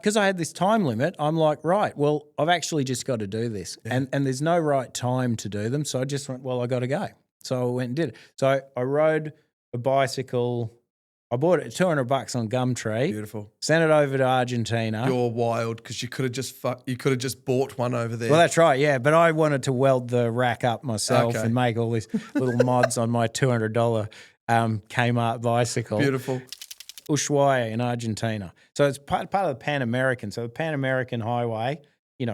because I had this time limit, I'm like, right, well, I've actually just got to do this. Yeah. And there's no right time to do them. So I just went, well, I got to go. So I went and did it. So I rode a bicycle. I bought it at $200 on Gumtree. Beautiful. Sent it over to Argentina. You're wild because you could have just bought one over there. Well, that's right, yeah. But I wanted to weld the rack up myself and make all these little mods on my $200 Kmart bicycle. Beautiful. Ushuaia in Argentina. So it's part of the Pan American. So the Pan American Highway,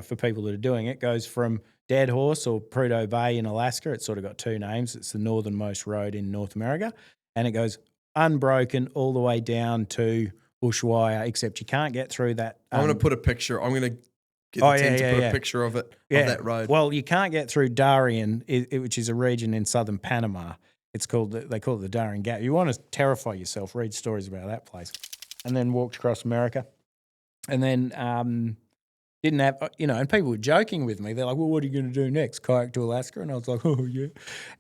for people that are doing it, goes from Dead Horse or Prudhoe Bay in Alaska. It's sort of got two names. It's the northernmost road in North America. And it goes unbroken all the way down to Ushuaia, except you can't get through that. I'm going to put a picture. I'm going to get the team to put a picture of it, of that road. Well, you can't get through Darien, which is a region in southern Panama. They call it the Darien Gap. You want to terrify yourself, read stories about that place. And then walked across America. And then didn't have, and people were joking with me. They're like, well, what are you going to do next? Kayak to Alaska? And I was like, oh, yeah.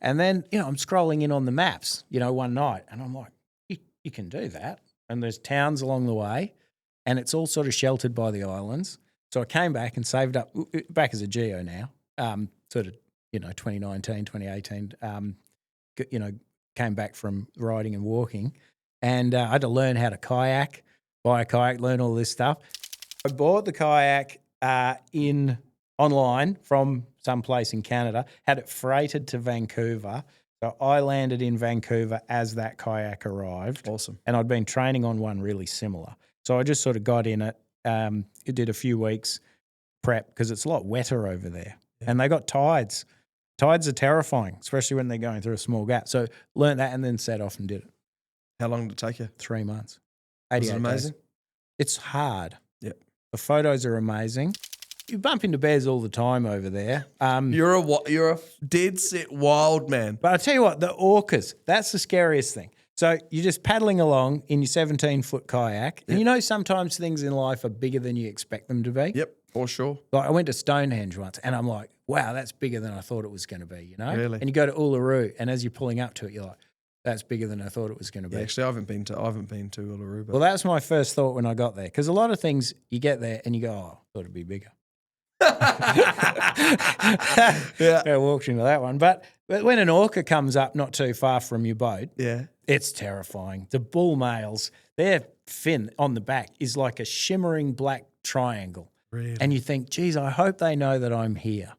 And then, I'm scrolling in on the maps, one night. And I'm like, you can do that. And there's towns along the way. And it's all sort of sheltered by the islands. So I came back and saved up, back as a geo now, 2019, 2018, came back from riding and walking, and I had to learn how to kayak, buy a kayak, learn all this stuff. I bought the kayak online from someplace in Canada, had it freighted to Vancouver. So I landed in Vancouver as that kayak arrived. Awesome. And I'd been training on one really similar. So I just sort of got in it. It did a few weeks prep because it's a lot wetter over there. Yeah. And they got tides. Tides are terrifying, especially when they're going through a small gap. So learned that and then set off and did it. How long did it take you? 3 months. Was it amazing? Days. It's hard. Yep. The photos are amazing. You bump into bears all the time over there. You're a dead set wild man. But I tell you what, the orcas, that's the scariest thing. So you're just paddling along in your 17-foot kayak. Yep. And sometimes things in life are bigger than you expect them to be. Yep, for sure. Like I went to Stonehenge once and I'm like, wow, that's bigger than I thought it was going to be, Really? And you go to Uluru and as you're pulling up to it, you're like, that's bigger than I thought it was going to be. Yeah, actually, I haven't been to Uluru. But... Well, that's my first thought when I got there. Because a lot of things, you get there and you go, oh, I thought it'd be bigger. Yeah. I walked into that one. But when an orca comes up not too far from your boat, it's terrifying. The bull males, their fin on the back is like a shimmering black triangle. Really? And you think, geez, I hope they know that I'm here.